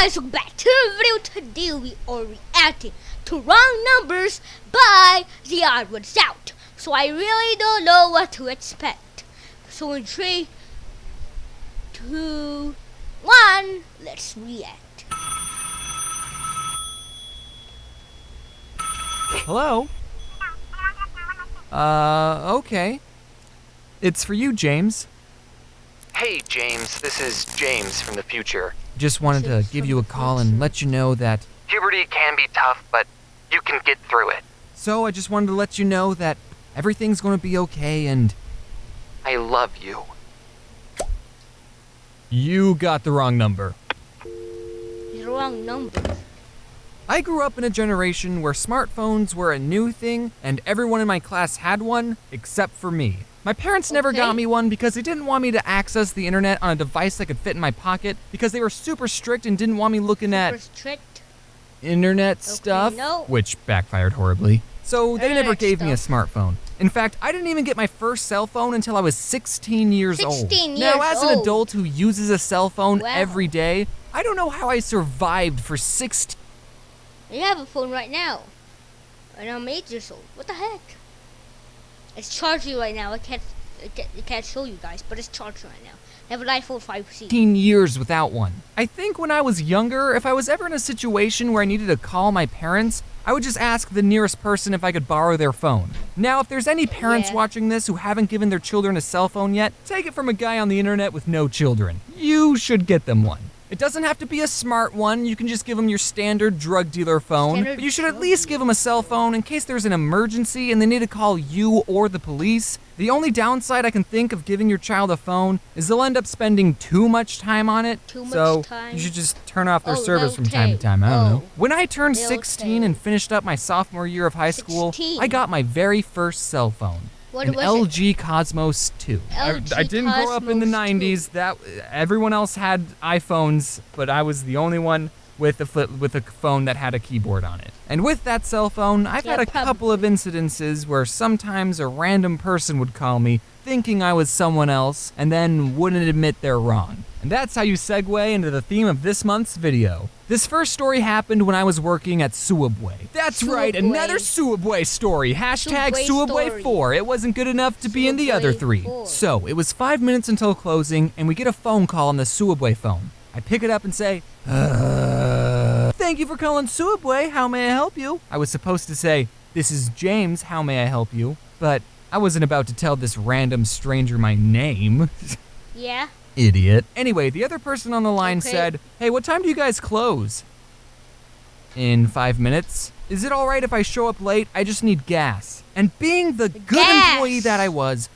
guys, welcome back to the video. Today we are reacting to Wrong Numbers by The Odd Ones Out. So I really don't know what to expect. So in 3, 2, 1, let's react. Hello? Okay. It's for you, James. Hey James, this is James from the future. Just wanted to give you a call and let you know that... Puberty can be tough, but you can get through it. So I just wanted to let you know that everything's gonna be okay and... I love you. You got the wrong number. The wrong number. I grew up in a generation where smartphones were a new thing and everyone in my class had one, except for me. My parents never got me one because they didn't want me to access the internet on a device that could fit in my pocket because they were super strict and didn't want me looking at internet stuff, which backfired horribly. So they never gave me a smartphone. In fact, I didn't even get my first cell phone until I was 16 years old. Now, as an adult who uses a cell phone every day, I don't know how I survived for 16. You have a phone right now, and I'm 8 years old. What the heck? It's charging right now. I can't show you guys, but it's charging right now. I have an iPhone 5C. 15 years without one. I think when I was younger, if I was ever in a situation where I needed to call my parents, I would just ask the nearest person if I could borrow their phone. Now, if there's any parents watching this who haven't given their children a cell phone yet, take it from a guy on the internet with no children. You should get them one. It doesn't have to be a smart one. You can just give them your standard drug dealer phone. But you should at least give them a cell phone in case there's an emergency and they need to call you or the police. The only downside I can think of giving your child a phone is they'll end up spending too much time on it. So you should just turn off their service from time to time. I don't know. When I turned 16 and finished up my sophomore year of high school, I got my very first cell phone. An LG Cosmos 2. I didn't grow up in the 90s. Everyone else had iPhones, but I was the only one with a phone that had a keyboard on it. And with that cell phone, I've had a couple of incidences where sometimes a random person would call me thinking I was someone else and then wouldn't admit they're wrong. And that's how you segue into the theme of this month's video. This first story happened when I was working at Subway. That's right, another Subway story. Hashtag Subway4. It wasn't good enough to be in the other 3. So, it was 5 minutes until closing, and we get a phone call on the Subway phone. I pick it up and say, thank you for calling Subway, how may I help you? I was supposed to say, this is James, how may I help you? But I wasn't about to tell this random stranger my name. Yeah? Idiot. Anyway, the other person on the line said, hey, what time do you guys close? In 5 minutes. Is it all right if I show up late? I just need gas. And being the good employee that I was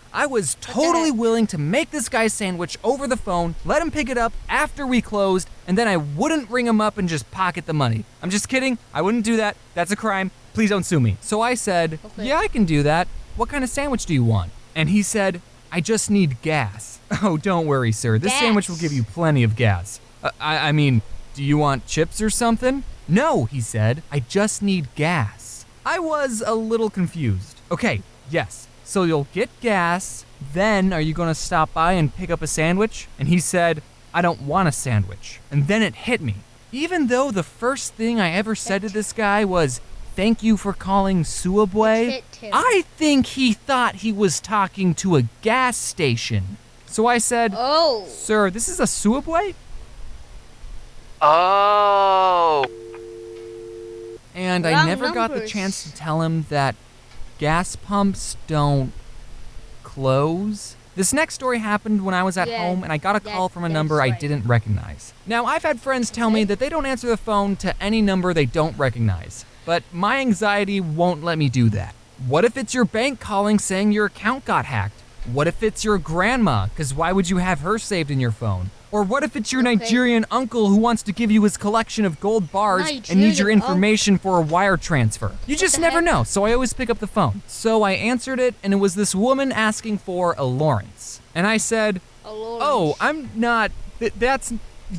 totally willing to make this guy sandwich over the phone, let him pick it up after we closed, and then I wouldn't ring him up and just pocket the money. I'm just kidding. I wouldn't do that. That's a crime. Please don't sue me. So I said, yeah, I can do that. What kind of sandwich do you want? And he said, I just need gas. Oh, don't worry, sir. This sandwich will give you plenty of gas. I mean, do you want chips or something? No, he said. I just need gas. I was a little confused. Okay, yes. So you'll get gas, then are you gonna stop by and pick up a sandwich? And he said, I don't want a sandwich. And then it hit me. Even though the first thing I ever said to this guy was, thank you for calling Subway, I think he thought he was talking to a gas station. So I said, sir, this is a Subway? Oh. And I never got the chance to tell him that gas pumps don't close. This next story happened when I was at home and I got a call from a number I didn't recognize. Now, I've had friends tell me that they don't answer the phone to any number they don't recognize, but my anxiety won't let me do that. What if it's your bank calling saying your account got hacked? What if it's your grandma? Because why would you have her saved in your phone? Or what if it's your Nigerian uncle who wants to give you his collection of gold bars and needs your information for a wire transfer? You just never know, so I always pick up the phone. So I answered it, and it was this woman asking for a Lawrence. And I said, oh, I'm not,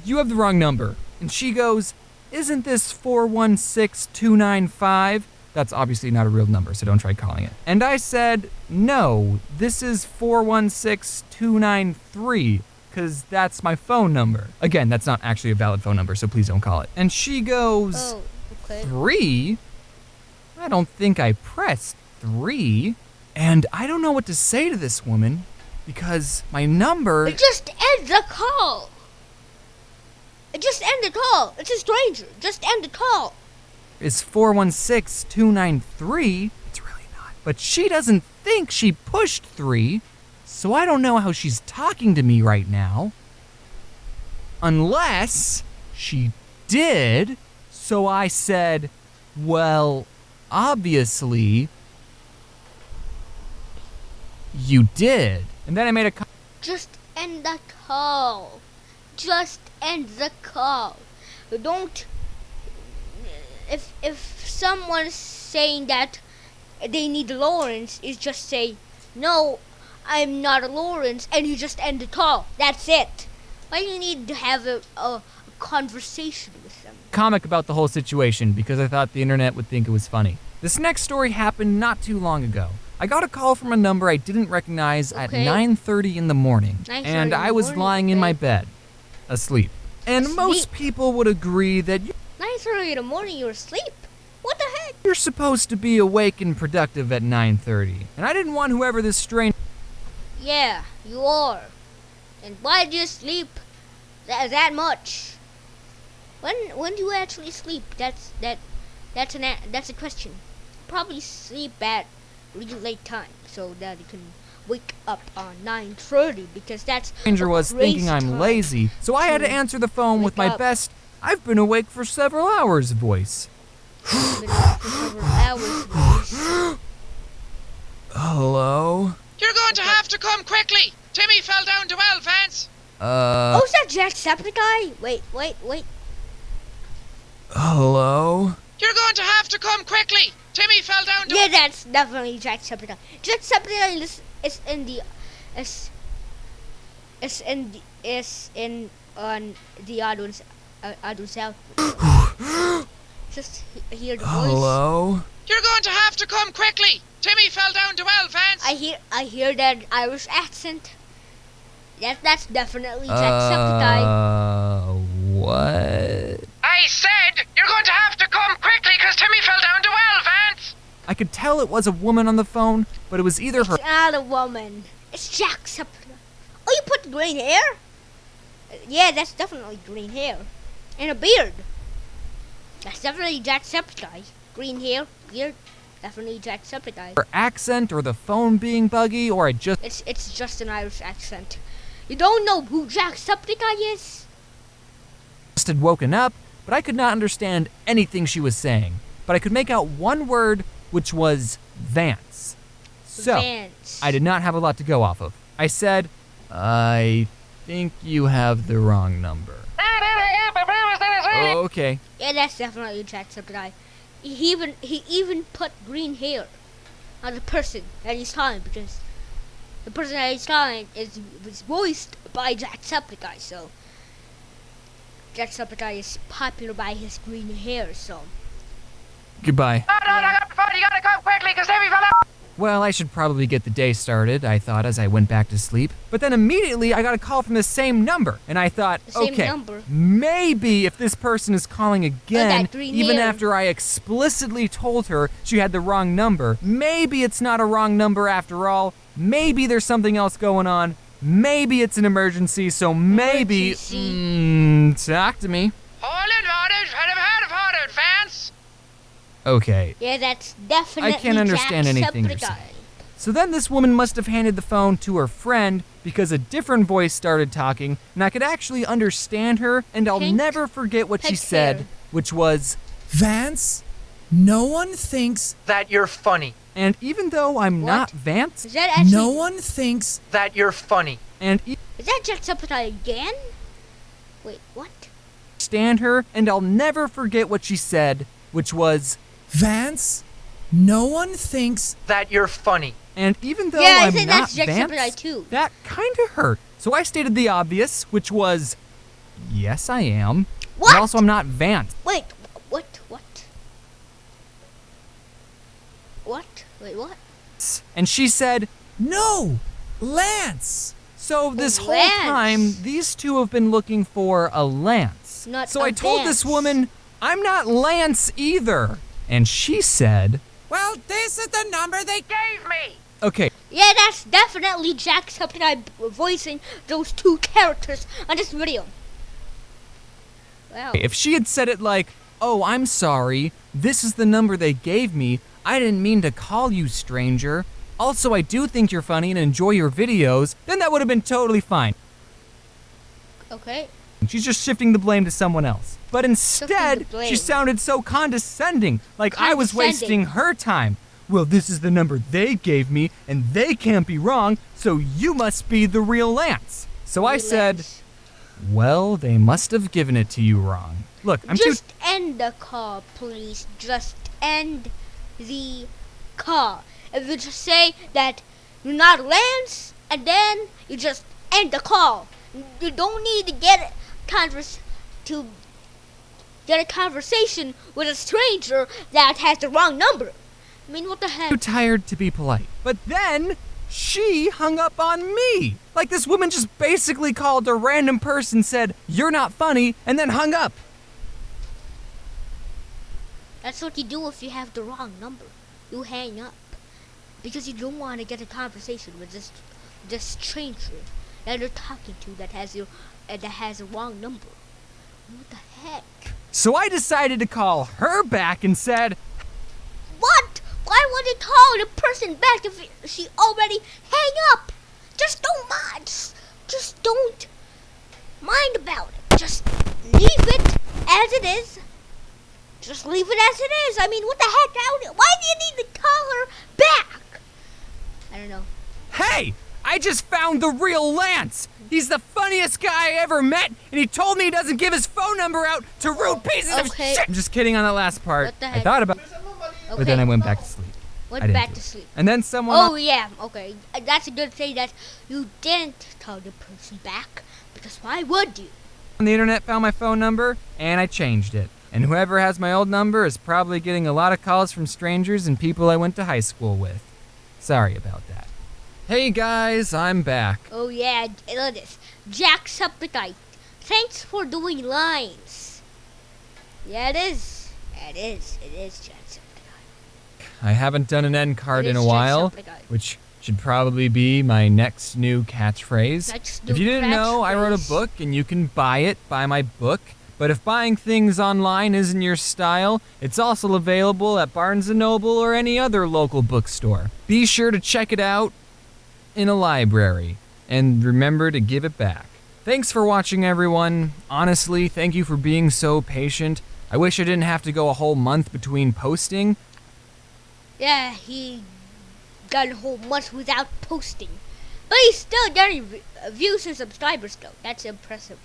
you have the wrong number. And she goes, isn't this 416295? That's obviously not a real number, so don't try calling it. And I said, no, this is 416293. because that's my phone number. Again, that's not actually a valid phone number, so please don't call it. And she goes, Oh, okay. 3? I don't think I pressed 3. And I don't know what to say to this woman because my number Just end the call. Just end the call. It's a stranger. Just end the call. is 416293. It's really not. But she doesn't think she pushed 3, so I don't know how she's talking to me right now. Unless she did. So I said, well, obviously, you did. And then I made a Just end the call. Just end the call. Don't. If someone's saying that they need Lawrence, is just say, no, I'm not a Lawrence, and you just end the call. That's it. Why do you need to have a conversation with them? comic about the whole situation because I thought the internet would think it was funny. This next story happened not too long ago. I got a call from a number I didn't recognize at Okay. 9:30 in the morning, 9:30 and in the I was morning, lying in okay. my bed, asleep. And most Asleep? people would agree that 9:30 in the morning, you're asleep. What the heck? you're supposed to be awake and productive at 9:30. And I didn't want whoever this stranger Yeah, you are. And why do you sleep that much? When do you actually sleep? That's a question. Probably sleep at really late time so that you can wake up on 9:30 because that's was thinking I'm time. lazy, so I had to to answer the phone with wake my up. best "I've been awake for several hours" voice. Been up for several hours, please. Hello? You're going to have to come quickly. Timmy fell down the well, Vance. Oh, is that Jacksepticeye? Wait. Hello? You're going to have to come quickly. Timmy fell down the Yeah, that's definitely Jacksepticeye. Jacksepticeye is in the on the other south. Just hear the voice. Hello? You're going to have to come quickly. Timmy fell down the well, Vance. I hear that Irish accent. That's definitely Jacksepticeye. What? I said you're going to have to come quickly because Timmy fell down the well, Vance. I could tell it was a woman on the phone, but it was either her It's not a woman. It's Jacksepticeye. Oh, you put green hair? Yeah, that's definitely green hair. And a beard. That's definitely Jacksepticeye. Green hair, beard, definitely Jacksepticeye. accent or the phone being buggy, or I just It's just an Irish accent. You don't know who Jacksepticeye is? had woken up, but I could not understand anything she was saying. But I could make out one word, which was Vance. So, Vance. I did not have a lot to go off of. I said, I think you have the wrong number. Okay. Yeah, that's definitely Jacksepticeye. He even put green hair on the person that he's calling because the person that he's calling was voiced by Jacksepticeye. So Jacksepticeye is popular by his green hair. So Goodbye. No, I got the phone. You gotta come quickly because Timmy fell down. Well, I should probably get the day started, I thought as I went back to sleep. But then immediately I got a call from the same number, and I thought, The same okay, number? maybe if this person is calling again, that green even hair. after I explicitly told her she had the wrong number, maybe it's not a wrong number after all. Maybe there's something else going on. Maybe it's an emergency, so maybe, talk to me. Hold it, Vance. Okay. yeah, that's definitely I can't understand anything you're Jacksepticeye. saying. So then this woman must have handed the phone to her friend because a different voice started talking, and I could actually understand her, and I'll Pink- never forget what she pink said, hair. which was, Vance, no one thinks, That you're funny. and even though I'm What? not Vance, Is that actually? no one thinks, That you're funny. and Is that Jacksepticeye again? Wait, what? understand her, and I'll never forget what she said, which was, Vance, no one thinks, That you're funny. and even though Yeah, I I'm think not that's Jacksepticeye Vance, too. that kind of hurt. So I stated the obvious, which was, yes, I am. What? And also, I'm not Vance. Wait, what? Wait, what? And she said, no, Lance. So this whole Lance. time, these two have been looking for a Lance. Not so a I told this Vance. woman, I'm not Lance either. And she said, Well, this is the number they Gave me. okay, Yeah, that's definitely Jacksepticeye voicing those two characters on this video. Wow. if she had said it like, oh, I'm sorry, this is the number they gave me, I didn't mean to call you, stranger. Also, I do think you're funny and enjoy your videos, then that would have been totally fine. Okay. She's just shifting the blame to someone else. But instead, the blame. she sounded so condescending, like I was Condescending. wasting her time. Well, this is the number they gave me, and they can't be wrong, so you must be the real Lance. So I said, Relax. well, they must have given it to you wrong. Look, I'm too... Just end the call, please. Just end the call. If you just say that you're not Lance, and then you just end the call. You don't need to get a conversation with a stranger that has the wrong number. I mean, what the too heck? tired to be polite. But then, she hung up on me. Like this woman just basically called a random person, said, you're not funny, and then hung up. That's what you do if you have the wrong number. You hang up. Because you don't want to get a conversation with this stranger that you're talking to that has a wrong number. What the heck? So I decided to call her back and said, What? Why would you call the person back if she already hang up? Just don't mind. Just don't mind about it. Just leave it as it is. Just leave it as it is. I mean, what the heck? Why do you need to call her back? I don't know. hey, I just found the real Lance. He's the funniest guy I ever met, and he told me he doesn't give his phone number out to rude pieces of Okay. shit. I'm just kidding on that last part. What the I heck? thought about it, Okay. but then I went back to sleep. I Went didn't back do to it. sleep. And then someone... Oh yeah, okay. That's a good thing that you didn't call the person back, because why would you? on the internet found my phone number, and I changed it. And whoever has my old number is probably getting a lot of calls from strangers and people I went to high school with. Sorry about that. Hey guys, I'm back. Oh yeah, look at this. Jacksepticeye. Thanks for doing lines. Yeah, it is. It is Jacksepticeye. I haven't done an end card It in is a while, Jacksepticeye. which should probably be my next new catchphrase. Next If you new didn't know, I wrote a catchphrase. book and you can buy my book. But if buying things online isn't your style, it's also available at Barnes & Noble or any other local bookstore. Be sure to check it out in a library, and remember to give it back. Thanks for watching, everyone. Honestly, thank you for being so patient. I wish I didn't have to go a whole month between posting. Yeah, he got a whole month without posting. But he's still getting views and subscribers though. That's impressive.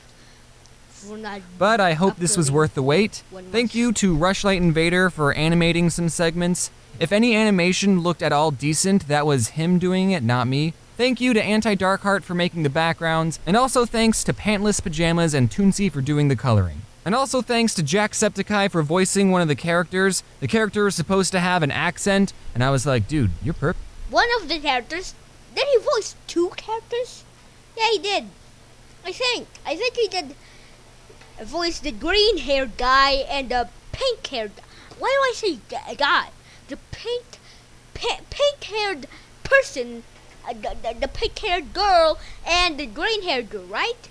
For not But I hope this was uploading worth the wait. one Thank month. you to Rushlight Invader for animating some segments. If any animation looked at all decent, that was him doing it, not me. Thank you to Anti-Darkheart for making the backgrounds, and also thanks to Pantless Pajamas and Toonsy for doing the coloring. And also thanks to Jacksepticeye for voicing one of the characters. The character was supposed to have an accent, and I was like, dude, you're perfect. One of the characters. Did he voice two characters? Yeah, he did. I think he did voice the green-haired guy and the pink-haired guy. Why do I say guy? The pink-haired person, the pink-haired girl and the green-haired girl, right?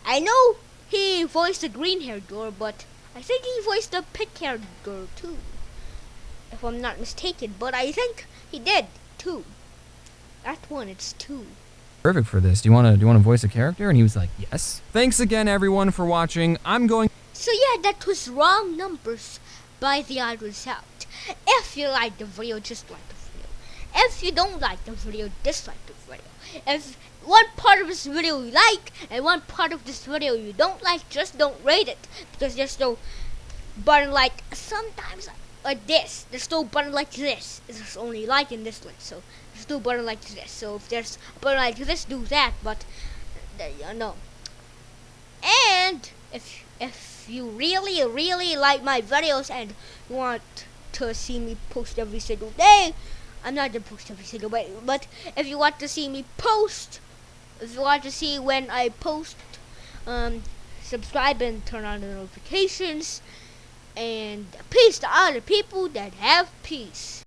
I know he voiced the green-haired girl, but I think he voiced the pink-haired girl too, if I'm not mistaken. But I think he did too. That one, it's two. Perfect for this. Do you want to voice a character? And he was like, yes. Thanks again, everyone, for watching. I'm going... So yeah, that was wrong numbers by the odd result. If you like the video, just like the video. If you don't like the video, dislike the video. If one part of this video you like and one part of this video you don't like, just don't rate it, because there's no button like sometimes like this. There's no button like this. There's only like and dislike. So there's no button like this. So if there's a button like this, do that. But there you know. And if you really like my videos and you want to see me post every single day, I'm not gonna post every single day, but if you want to see me post If you want to see when I post, subscribe and turn on the notifications. And peace to all the people that have peace.